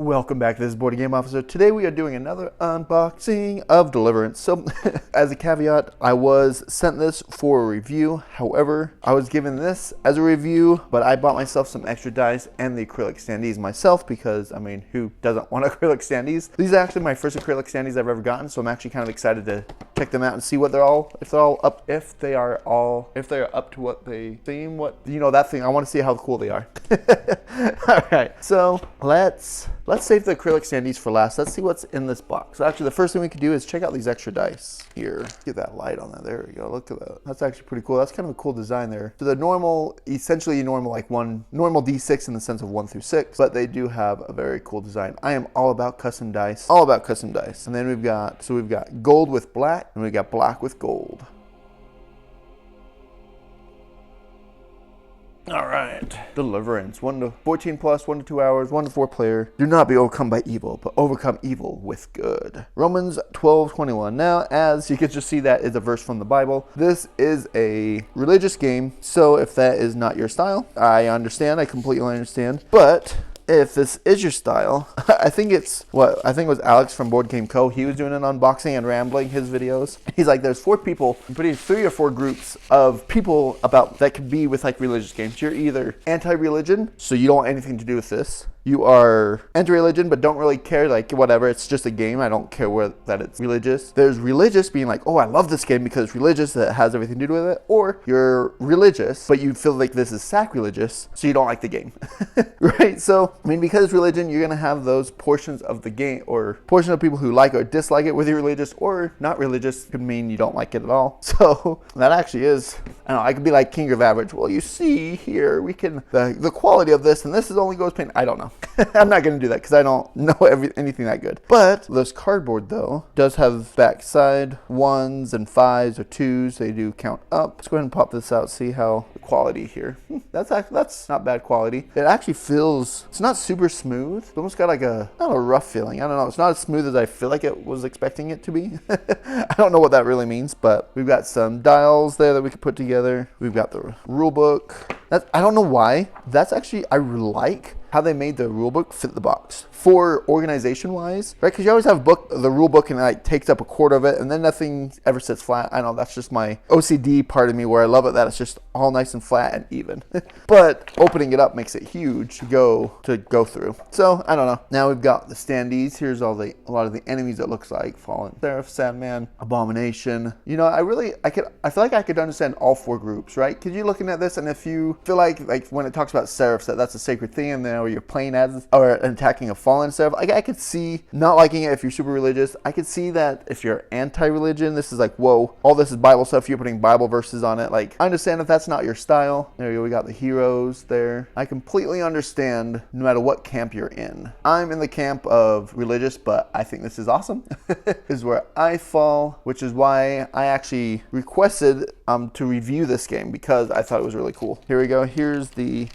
Welcome back to this Board Game Officer. Today we are doing another unboxing of Deliverance. So, as a caveat, I was sent this for a review. However, I was given this as a review, but I bought myself some extra dice and the acrylic standees myself because, I mean, who doesn't want acrylic standees? These are actually my first acrylic standees I've ever gotten, so I'm actually kind of excited to check them out and see what they're all, if they're up to what they seem, that thing. I want to see how cool they are. All right, so let's save the acrylic standees for last. Let's see what's in this box. So actually, the first thing we could do is check out these extra dice. Here, get that light on that. There we go. Look at that. That's actually pretty cool. That's kind of a cool design there. So the normal, essentially normal, like normal D6 in the sense of 1 through 6, but they do have a very cool design. I am all about custom dice. All about custom dice. And then we've got gold with black, and we've got black with gold. All right, Deliverance, 1 to 14 plus, 1 to 2 hours, 1 to 4 player. Do not be overcome by evil, but overcome evil with good. Romans 12:21. Now, as you can just see, that is a verse from the Bible. This is a religious game, so if that is not your style, I understand, I completely understand. But if this is your style, I think it was Alex from Board Game Co. He was doing an unboxing and rambling his videos. He's like, there's 4 people, I'm putting 3 or 4 groups of people about that could be with like religious games. You're either anti-religion, so you don't want anything to do with this. You are anti-religion, but don't really care, like whatever, it's just a game. I don't care that it's religious. There's religious being like, oh, I love this game because it's religious, that has everything to do with it. Or you're religious, but you feel like this is sacrilegious, so you don't like the game. Right? So, I mean, because it's religion, you're going to have those portions of the game, or portion of people who like or dislike it, whether you're religious or not religious, could mean you don't like it at all. So, that actually is, I don't know, I could be like king of average. Well, you see here, we can, the quality of this, and this is only goes paint. I don't know. I'm not going to do that because I don't know anything that good. But this cardboard, though, does have backside 1s and 5s or 2s. They do count up. Let's go ahead and pop this out, see how the quality here. That's not bad quality. It actually feels, it's not super smooth. It's almost got like not a rough feeling. I don't know. It's not as smooth as I feel like it was expecting it to be. I don't know what that really means, but we've got some dials there that we could put together. We've got the rule book. I don't know why. That's actually, I like how they made the rule book fit the box for organization wise, right? Because you always have the rule book and it like takes up a quarter of it and then nothing ever sits flat. I know that's just my OCD part of me where I love it that it's just all nice and flat and even. But opening it up makes it huge to go through. So I don't know. Now we've got the standees. Here's a lot of the enemies it looks like. Fallen Seraph, Sandman, Abomination. You know, I feel like I could understand all 4 groups, right? Because you're looking at this and if you feel like when it talks about Seraphs, that's a sacred thing, and then you're playing as or attacking a fallen seraph, I could see not liking it if you're super religious. I could see that if you're anti-religion, this is like, whoa, all this is Bible stuff, you're putting Bible verses on it. Like, I understand if that's not your style. There you go, we got the heroes there. I completely understand no matter what camp you're in. I'm in the camp of religious, but I think this is awesome. This is where I fall, which is why I actually requested to review this game because I thought it was really cool. Here we go, here's the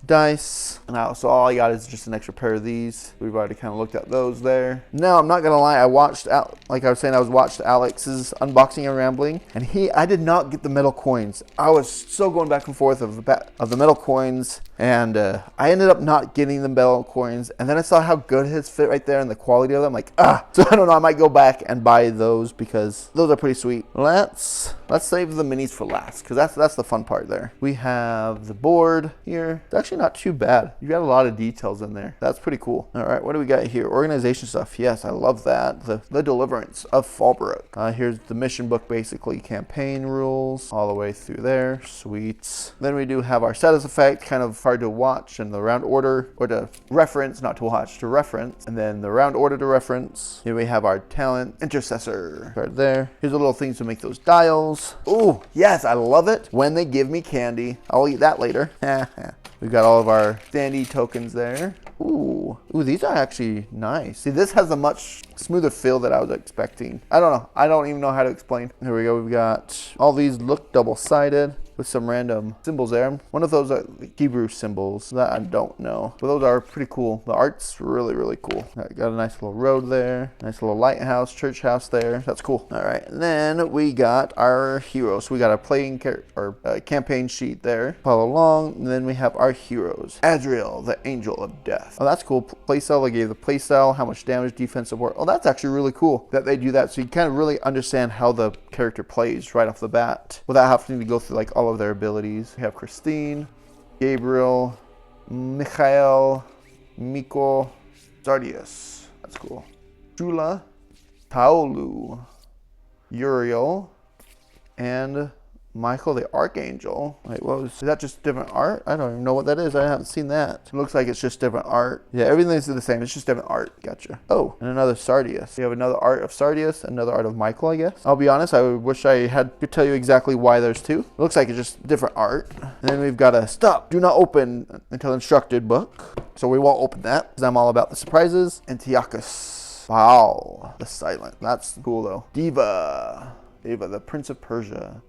dice. Now, so all I got is just an extra pair of these. We've already kind of looked at those there. Now, I'm not gonna lie, I watched Alex's unboxing and rambling, and I did not get the metal coins. I was so going back and forth of the metal coins, and I ended up not getting the metal coins, and then I saw how good his fit right there and the quality of them. Like, so I don't know, I might go back and buy those because those are pretty sweet. Let's save the minis for last because that's the fun part there. We have the board here. It's actually not too bad. You got a lot of details in there. That's pretty cool. All right, what do we got here? Organization stuff. Yes, I love that. The Deliverance of Fallbrook. Here's the mission book, basically campaign rules all the way through there. Sweet. Then we do have our status effect, kind of hard to watch, and the round order, or to reference, not to watch, to reference, and then the round order to reference. Here we have our talent intercessor right there. Here's the little things to make those dials. Oh, yes, I love it when they give me candy. I'll eat that later. We've got all of our standee tokens there. Ooh, these are actually nice. See, this has a much smoother feel that I was expecting. I don't know. I don't even know how to explain. Here we go. We've got all these look double-sided. with some random symbols there. One of those are Hebrew symbols that I don't know, but those are pretty cool. The art's really, really cool. Got a nice little road there, nice little lighthouse, church house there. That's cool. All right, and then we got our heroes. We got a campaign sheet there. Follow along, and then we have our heroes. Azrael, the angel of death. Oh, that's cool. Playstyle, they gave the playstyle, how much damage, defense, support. Oh, that's actually really cool that they do that, so you kind of really understand how the character plays right off the bat without having to go through like all of their abilities. We have Christine, Gabriel, Michael, Miko, Sardius. That's cool. Jula, Taolu, Uriel, and Michael the Archangel. Wait, is that just different art? I don't even know what that is. I haven't seen that. It looks like it's just different art. Yeah, everything's the same. It's just different art. Gotcha. Oh, and another Sardius. We have another art of Sardius, another art of Michael, I guess. I'll be honest, I wish I could tell you exactly why there's two. It looks like it's just different art. And then we've got a stop, do not open until instructed book. So we won't open that because I'm all about the surprises. Antiochus. Wow, the silent. That's cool though. Diva, the Prince of Persia.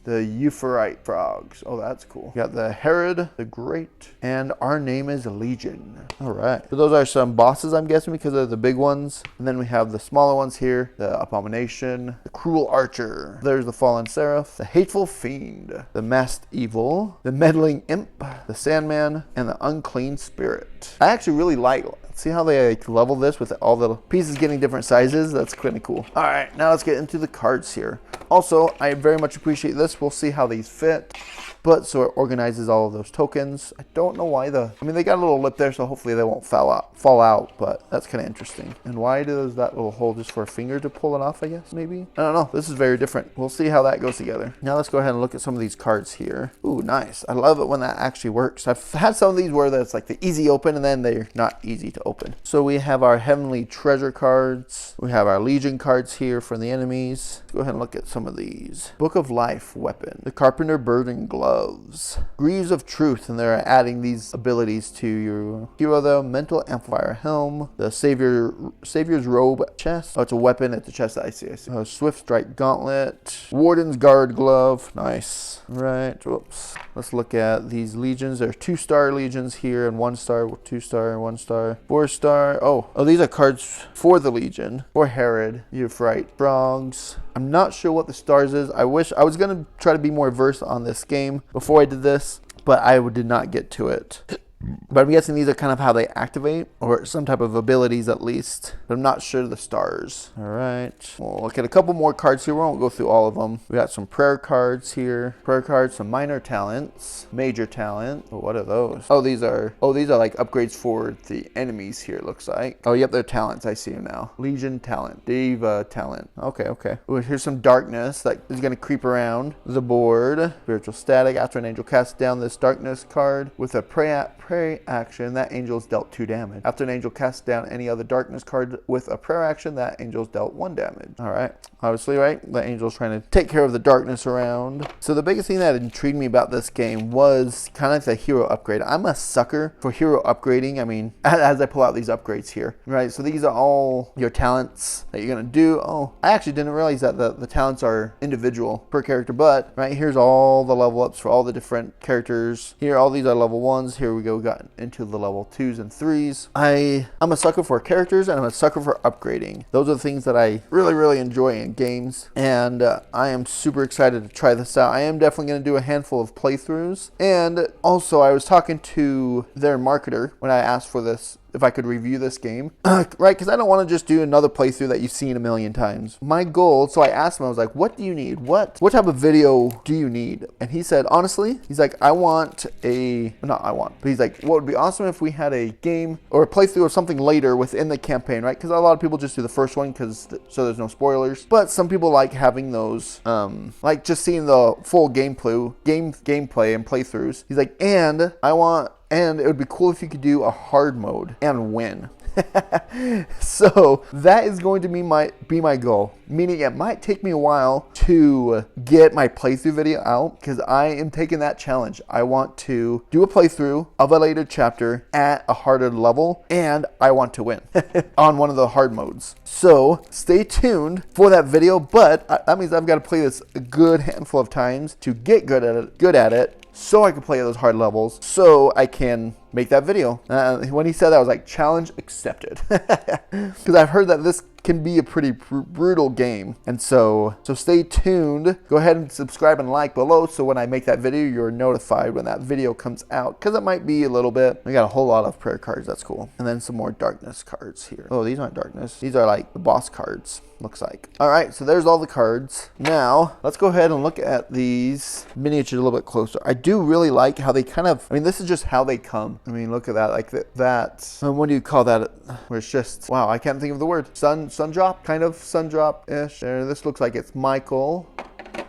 The Euphorite frogs. Oh, that's cool. We got the Herod the Great, and our name is Legion. All right. So those are some bosses, I'm guessing, because they're the big ones. And then we have the smaller ones here. The Abomination, the Cruel Archer. There's the Fallen Seraph, the Hateful Fiend, the Masked Evil, the Meddling Imp, the Sandman, and the Unclean Spirit. I actually really like. See how they level this with all the pieces getting different sizes? That's kind of cool. All right, now let's get into the cards here. Also, I very much appreciate this. We'll see how these fit. But so it organizes all of those tokens. I don't know why they got a little lip there, so hopefully they won't fall out, but that's kind of interesting. And why does that little hole just for a finger to pull it off, I guess, maybe? I don't know. This is very different. We'll see how that goes together. Now let's go ahead and look at some of these cards here. Ooh, nice. I love it when that actually works. I've had some of these where it's like the easy open and then they're not easy to open. So we have our Heavenly Treasure cards. We have our Legion cards here for the enemies. Let's go ahead and look at some of these. Book of Life weapon. The Carpenter Burden Gloves. Greaves of Truth, and they're adding these abilities to your hero though. Mental Amplifier Helm. The Savior's Robe chest. Oh, it's a weapon at the chest. I see. Swift Strike Gauntlet. Warden's Guard Glove. Nice. Right. Whoops. Let's look at these legions. There are 2-star legions here, and 1-star, 2-star, and 1-star. 4-star. Oh, these are cards for the Legion. For Herod. Euphorite frogs. I'm not sure what the stars is. I wish I was going to try to be more versed on this game before I did this, but I did not get to it. But I'm guessing these are kind of how they activate, or some type of abilities at least. But I'm not sure the stars. All right. We'll look at a couple more cards here. We won't go through all of them. We got some prayer cards here. Prayer cards, some minor talents, major talent. Oh, what are those? Oh, these are like upgrades for the enemies here, it looks like. Oh, yep, they're talents. I see them now. Legion talent. Diva talent. Okay. Ooh, here's some darkness that is going to creep around the board. Spiritual static. After an angel casts down this darkness card with a prayer action, that angel is dealt 2 damage. After an angel casts down any other darkness card with a prayer action, that angel is dealt 1 damage. All right. Obviously, right? The angel's trying to take care of the darkness around. So the biggest thing that intrigued me about this game was kind of the hero upgrade. I'm a sucker for hero upgrading. I mean, as I pull out these upgrades here, right? So these are all your talents that you're going to do. Oh, I actually didn't realize that the talents are individual per character, but right here's all the level ups for all the different characters. Here, all these are level 1s. Here we go. We got into the level 2s and 3s. I'm a sucker for characters, and I'm a sucker for upgrading. Those are the things that I really enjoy in games, and I am super excited to try this out. I am definitely going to do a handful of playthroughs, and also I was talking to their marketer when I asked for this, if I could review this game, right? Because I don't want to just do another playthrough that you've seen a million times. My goal, so I asked him, I was like, what do you need? What type of video do you need? And he said, honestly, he's like, but he's like, what would be awesome if we had a game or a playthrough of something later within the campaign, right? Because a lot of people just do the first one so there's no spoilers. But some people like having those, like just seeing the full gameplay and playthroughs. He's like, and it would be cool if you could do a hard mode and win. So that is going to be my goal. Meaning it might take me a while to get my playthrough video out because I am taking that challenge. I want to do a playthrough of a later chapter at a harder level, and I want to win on one of the hard modes. So stay tuned for that video, but that means I've got to play this a good handful of times to get good at it, so I can play those hard levels, so I can make that video. When he said that, I was like, challenge accepted. Because I've heard that this can be a pretty brutal game. And so stay tuned. Go ahead and subscribe and like below so when I make that video, you're notified when that video comes out. Because it might be a little bit. We got a whole lot of prayer cards. That's cool. And then some more darkness cards here. Oh, these aren't darkness. These are like the boss cards, looks like. All right, so there's all the cards. Now, let's go ahead and look at these miniatures a little bit closer. I do really like how they kind of, I mean, this is just how they come. I mean, look at that, like that. What do you call that? Where it's just, wow, I can't think of the word. Sun drop, kind of sun drop-ish. There, this looks like it's Michael.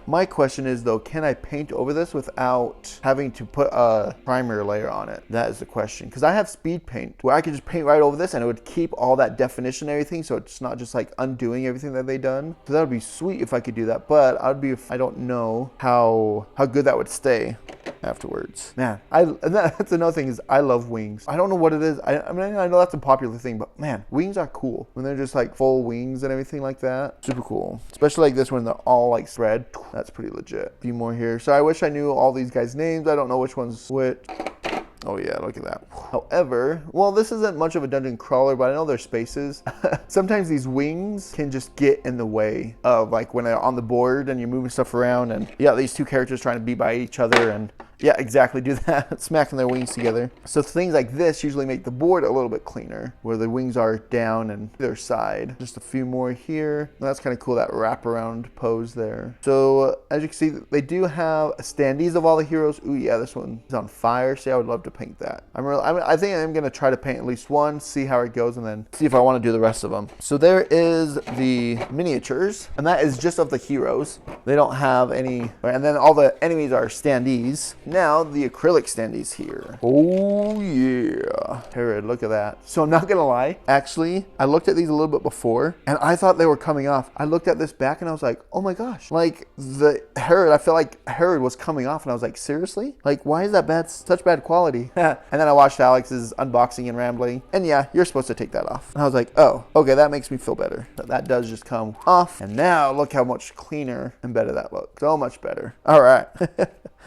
My question is though, can I paint over this without having to put a primer layer on it? That is the question. Because I have speed paint where I could just paint right over this and it would keep all that definition and everything, so it's not just like undoing everything that they done. So that would be sweet if I could do that, but I don't know how good that would stay afterwards. Man, that's another thing is I love wings. I don't know what it is. I mean, I know that's a popular thing, but man, wings are cool. When they're just like full wings and everything like that. Super cool. Especially like this when they're all like spread. That's pretty legit. A few more here. So I wish I knew all these guys' names. I don't know which one's which. Oh yeah, look at that. However, well, this isn't much of a dungeon crawler, but I know there's spaces. Sometimes these wings can just get in the way of like when they're on the board and you're moving stuff around, and yeah, these two characters trying to be by each other and yeah, exactly, do that, smacking their wings together. So things like this usually make the board a little bit cleaner, where the wings are down and their side. Just a few more here. That's kind of cool, that wraparound pose there. So as you can see, they do have standees of all the heroes. Ooh yeah, this one is on fire. See, I would love to paint that. I think I'm gonna try to paint at least one, see how it goes, and then see if I want to do the rest of them. So there is the miniatures, and that is just of the heroes. They don't have any, and then all the enemies are standees. Now the acrylic standees here. Oh yeah, Herod, look at that. So I'm not gonna lie, actually I looked at these a little bit before and I thought they were coming off. I looked at this back and I was like, oh my gosh, like the Herod, I feel like Herod was coming off and I was like, seriously, like why is that such bad quality? And then I watched Alex's unboxing and rambling, and yeah, you're supposed to take that off. And I was like, oh, okay, that makes me feel better. That does just come off, and now look how much cleaner and better that looks. So much better. All right.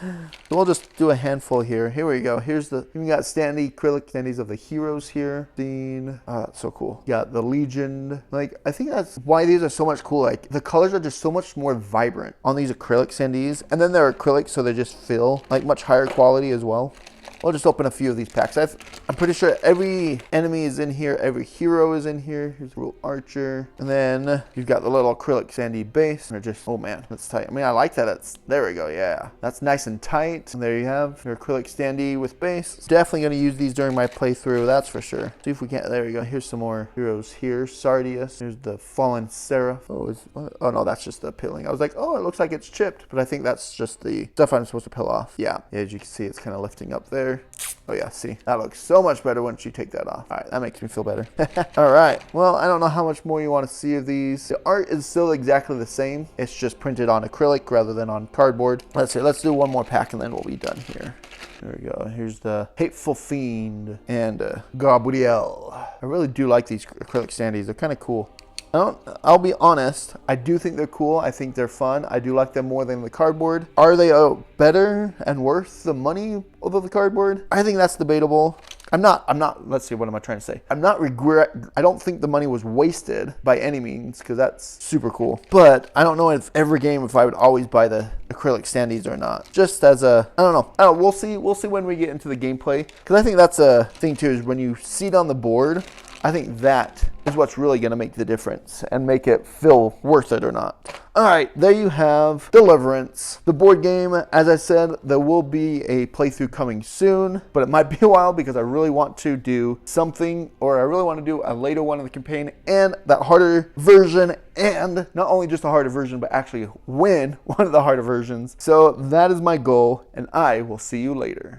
So we'll just do a handful here. Here we go. We got acrylic standees of the heroes here. Oh, that's so cool. Got the Legion. Like, I think that's why these are so much cool. Like, the colors are just so much more vibrant on these acrylic standees. And then they're acrylic, so they just feel like much higher quality as well. I'll just open a few of these packs. I'm pretty sure every enemy is in here. Every hero is in here. Here's Rule Archer. And then you've got the little acrylic sandy base. They're just, oh man, that's tight. I mean, I like that. There we go, yeah. That's nice and tight. And there you have your acrylic standee with base. Definitely going to use these during my playthrough, that's for sure. See if we can't, there we go. Here's some more heroes here. Sardius. Here's the Fallen Seraph. Oh no, that's just the pilling. I was like, oh, it looks like it's chipped. But I think that's just the stuff I'm supposed to peel off. Yeah, as you can see, it's kind of lifting up there. Oh yeah, see, that looks so much better once you take that off. All right, that makes me feel better. All right, well, I don't know how much more you want to see of these. The art is still exactly the same. It's just printed on acrylic rather than on cardboard. Let's do one more pack and then we'll be done here. There we go. Here's the Hateful Fiend and Gabriel. I really do like these acrylic standees. They're kind of cool. I'll be honest, I do think they're cool. I think they're fun. I do like them more than the cardboard. Are they better and worth the money of the cardboard? I think that's debatable. I'm not, let's see, what am I trying to say? I don't think the money was wasted by any means, because that's super cool. But I don't know if every game if I would always buy the acrylic standees or not. Just as a, I don't know. We'll see when we get into the gameplay. Because I think that's a thing too, is when you see it on the board, I think that is what's really going to make the difference and make it feel worth it or not. All right, there you have Deliverance. The board game, as I said, there will be a playthrough coming soon, but it might be a while because I really want to do something, or I really want to do a later one in the campaign and that harder version, and not only just a harder version, but actually win one of the harder versions. So that is my goal, and I will see you later.